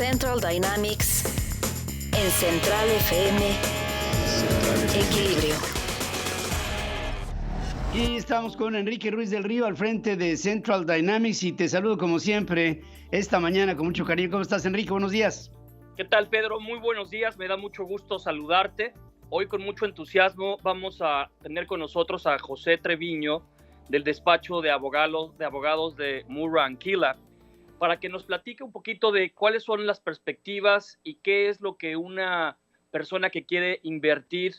Central Dynamics en Central FM. Equilibrio. Y estamos con Enrique Ruiz del Río al frente de Central Dynamics y te saludo como siempre esta mañana con mucho cariño. ¿Cómo estás, Enrique? Buenos días. ¿Qué tal, Pedro? Muy buenos días, me da mucho gusto saludarte. Hoy con mucho entusiasmo vamos a tener con nosotros a José Treviño del despacho de abogados de Murra & Killa para que nos platique un poquito de cuáles son las perspectivas y qué es lo que una persona que quiere invertir,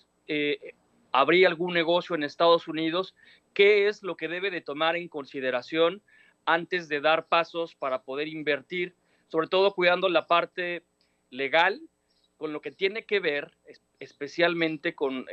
abrir algún negocio en Estados Unidos, qué es lo que debe de tomar en consideración antes de dar pasos para poder invertir, sobre todo cuidando la parte legal, con lo que tiene que ver especialmente con,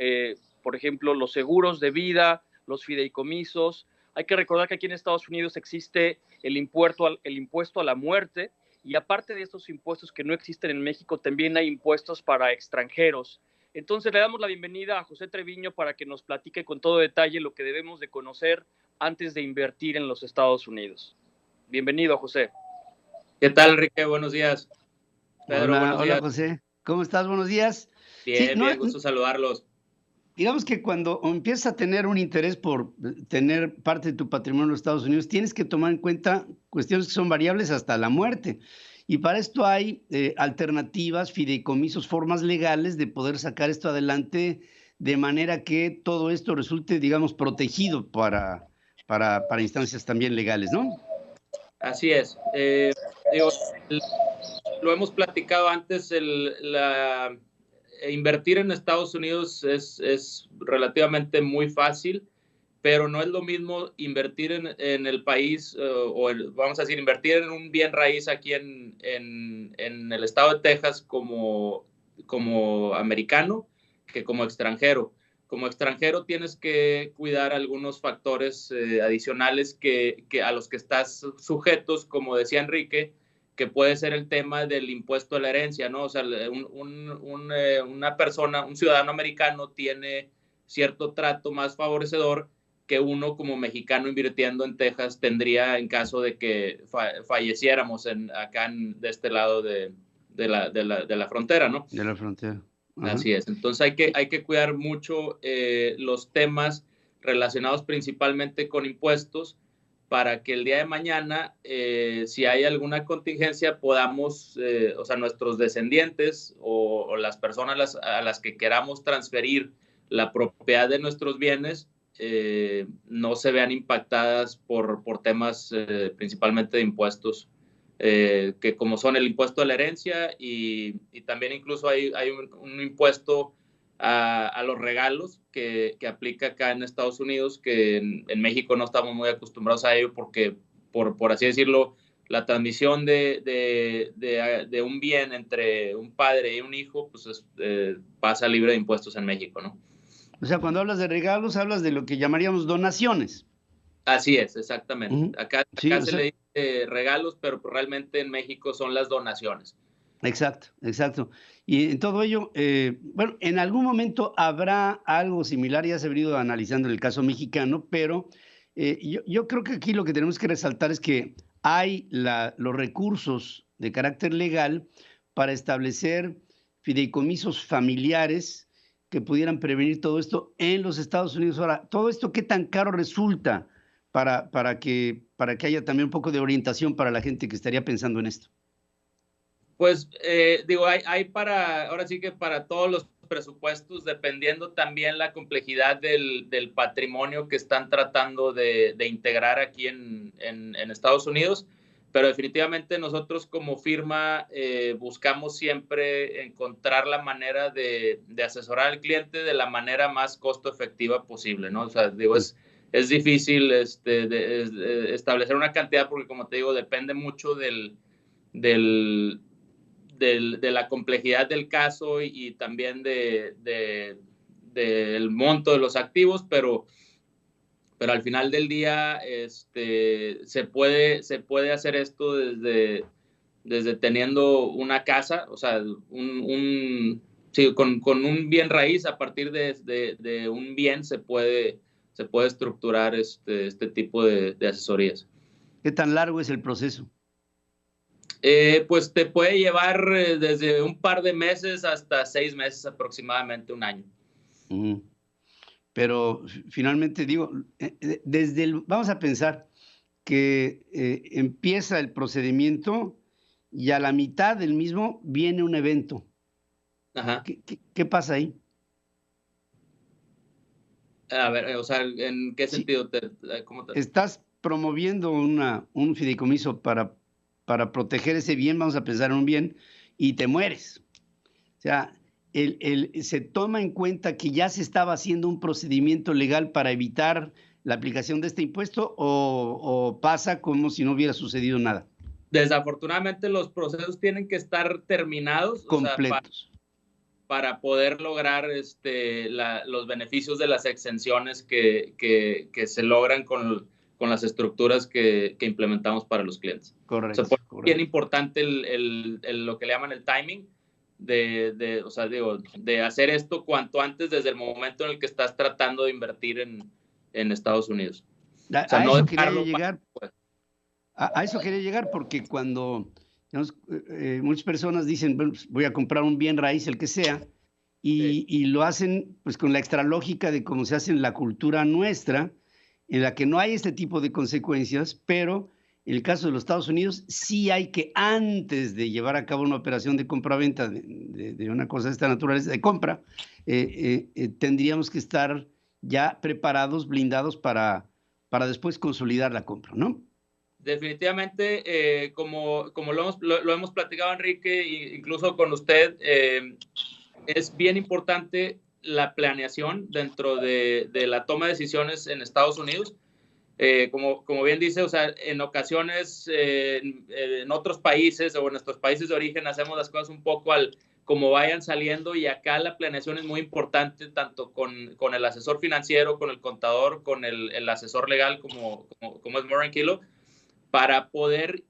por ejemplo, los seguros de vida, los fideicomisos. Hay que recordar que aquí en Estados Unidos existe el impuesto a la muerte, y aparte de estos impuestos que no existen en México, también hay impuestos para extranjeros. Entonces le damos la bienvenida a José Treviño para que nos platique con todo detalle lo que debemos de conocer antes de invertir en los Estados Unidos. Bienvenido, José. ¿Qué tal, Enrique? Buenos días. Pedro, buenos días. Hola, José. ¿Cómo estás? Buenos días. Bien, bien, gusto saludarlos. Digamos que cuando empiezas a tener un interés por tener parte de tu patrimonio en los Estados Unidos, tienes que tomar en cuenta cuestiones que son variables hasta la muerte. Y para esto hay alternativas, fideicomisos, formas legales de poder sacar esto adelante de manera que todo esto resulte, digamos, protegido para instancias también legales, ¿no? Así es. Lo hemos platicado antes, invertir en Estados Unidos es relativamente muy fácil, pero no es lo mismo invertir en el país, vamos a decir, invertir en un bien raíz aquí en el estado de Texas como americano que como extranjero. Como extranjero tienes que cuidar algunos factores adicionales que a los que estás sujetos, como decía Enrique, que puede ser el tema del impuesto a la herencia, ¿no? O sea, una persona, un ciudadano americano tiene cierto trato más favorecedor que uno como mexicano invirtiendo en Texas tendría en caso de que falleciéramos acá de este lado de la frontera, ¿no? De la frontera. Ajá. Así es. Entonces hay que cuidar mucho los temas relacionados principalmente con impuestos, para que el día de mañana, si hay alguna contingencia, podamos, o sea, nuestros descendientes o las personas a las que queramos transferir la propiedad de nuestros bienes, no se vean impactadas por temas principalmente de impuestos, que como son el impuesto a la herencia y también incluso hay un impuesto a los regalos que aplica acá en Estados Unidos, que en México no estamos muy acostumbrados a ello porque, por así decirlo, la transmisión de un bien entre un padre y un hijo pues pasa libre de impuestos en México, ¿no? O sea, cuando hablas de regalos, hablas de lo que llamaríamos donaciones. Así es, exactamente. Acá sí, le dice regalos, pero realmente en México son las donaciones. Exacto, exacto. Y en todo ello, bueno, en algún momento habrá algo similar, ya se ha venido analizando el caso mexicano, pero yo creo que aquí lo que tenemos que resaltar es que hay los recursos de carácter legal para establecer fideicomisos familiares que pudieran prevenir todo esto en los Estados Unidos. Ahora, ¿todo esto qué tan caro resulta para que haya también un poco de orientación para la gente que estaría pensando en esto? Pues digo, hay ahora sí que para todos los presupuestos, dependiendo también la complejidad del patrimonio que están tratando de integrar aquí en Estados Unidos, pero definitivamente nosotros como firma buscamos siempre encontrar la manera de asesorar al cliente de la manera más costo efectiva posible, ¿no? O sea, digo, es difícil establecer una cantidad porque, como te digo, depende mucho de la complejidad del caso y también del monto de los activos, pero al final del día se puede hacer esto desde teniendo una casa, o sea, sí, con un bien raíz. A partir de un bien se puede estructurar este tipo de asesorías. ¿Qué tan largo es el proceso? Pues te puede llevar desde un par de meses hasta 6 meses, aproximadamente 1 año. Pero finalmente digo, vamos a pensar que empieza el procedimiento y a la mitad del mismo viene un evento. Ajá. ¿Qué pasa ahí? A ver, o sea, ¿en qué sentido? ¿Cómo te... Estás promoviendo un fideicomiso para proteger ese bien, vamos a pensar en un bien, y te mueres. O sea, se toma en cuenta que ya se estaba haciendo un procedimiento legal para evitar la aplicación de este impuesto, o pasa como si no hubiera sucedido nada. Desafortunadamente los procesos tienen que estar terminados, completos, o sea, para poder lograr los beneficios de las exenciones que se logran con las estructuras que implementamos para los clientes. Correcto. O sea, es bien importante lo que le llaman el timing de hacer esto cuanto antes, desde el momento en el que estás tratando de invertir en Estados Unidos. A eso quería llegar. A eso quería llegar, porque cuando muchas personas dicen, bueno, pues voy a comprar un bien raíz, el que sea, y lo hacen pues con la extralógica de cómo se hace en la cultura nuestra, en la que no hay este tipo de consecuencias, pero en el caso de los Estados Unidos sí hay que, antes de llevar a cabo una operación de compra-venta de una cosa de esta naturaleza, de compra, tendríamos que estar ya preparados, blindados para después consolidar la compra, ¿no? Definitivamente, como lo hemos platicado, Enrique, incluso con usted, es bien importante la planeación dentro de la toma de decisiones en Estados Unidos. Como bien dice, o sea, en ocasiones en otros países o en nuestros países de origen hacemos las cosas un poco como vayan saliendo, y acá la planeación es muy importante, tanto con el asesor financiero, con el contador, con el asesor legal como es Moore & Kilo, para poder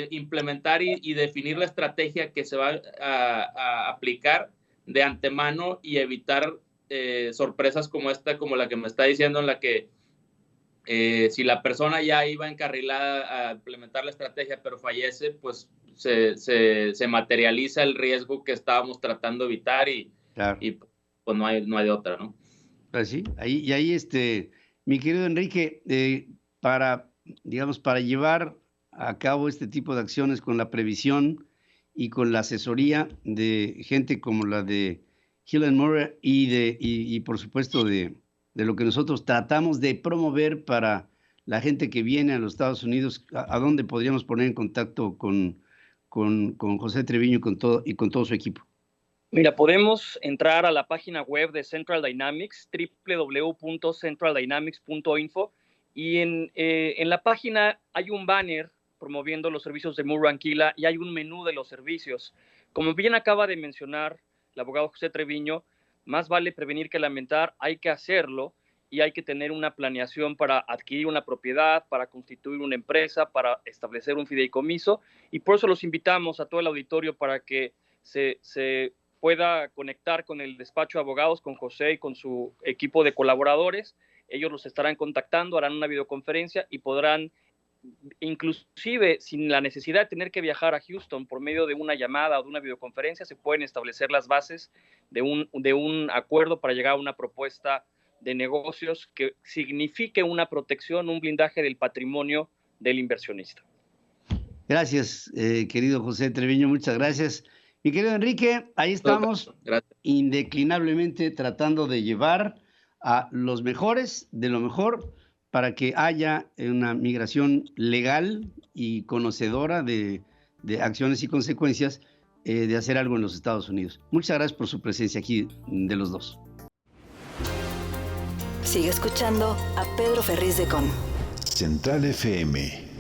implementar y definir la estrategia que se va a aplicar de antemano y evitar sorpresas como esta, como la que me está diciendo, en la que si la persona ya iba encarrilada a implementar la estrategia pero fallece, pues se materializa el riesgo que estábamos tratando de evitar, claro, y pues no hay de otra, ¿no? Pues sí, ahí mi querido Enrique, para llevar a cabo este tipo de acciones con la previsión y con la asesoría de gente como la de Hill & Moore y por supuesto de lo que nosotros tratamos de promover para la gente que viene a los Estados Unidos, ¿a dónde podríamos poner en contacto con José Treviño y con todo su equipo? Mira, podemos entrar a la página web de Central Dynamics, www.centraldynamics.info, y en la página hay un banner promoviendo los servicios de Moore & Kilo, y hay un menú de los servicios. Como bien acaba de mencionar el abogado José Treviño, más vale prevenir que lamentar. Hay que hacerlo, y hay que tener una planeación para adquirir una propiedad, para constituir una empresa, para establecer un fideicomiso, y por eso los invitamos a todo el auditorio para que se pueda conectar con el despacho de abogados, con José y con su equipo de colaboradores. Ellos los estarán contactando, harán una videoconferencia y podrán, inclusive sin la necesidad de tener que viajar a Houston, por medio de una llamada o de una videoconferencia, se pueden establecer las bases de un acuerdo para llegar a una propuesta de negocios que signifique una protección, un blindaje del patrimonio del inversionista. Gracias, querido José Treviño, muchas gracias. Mi querido Enrique, ahí estamos, indeclinablemente tratando de llevar a los mejores de lo mejor para que haya una migración legal y conocedora de acciones y consecuencias de hacer algo en los Estados Unidos. Muchas gracias por su presencia aquí de los dos. Sigue escuchando a Pedro Ferriz de Con. Central FM.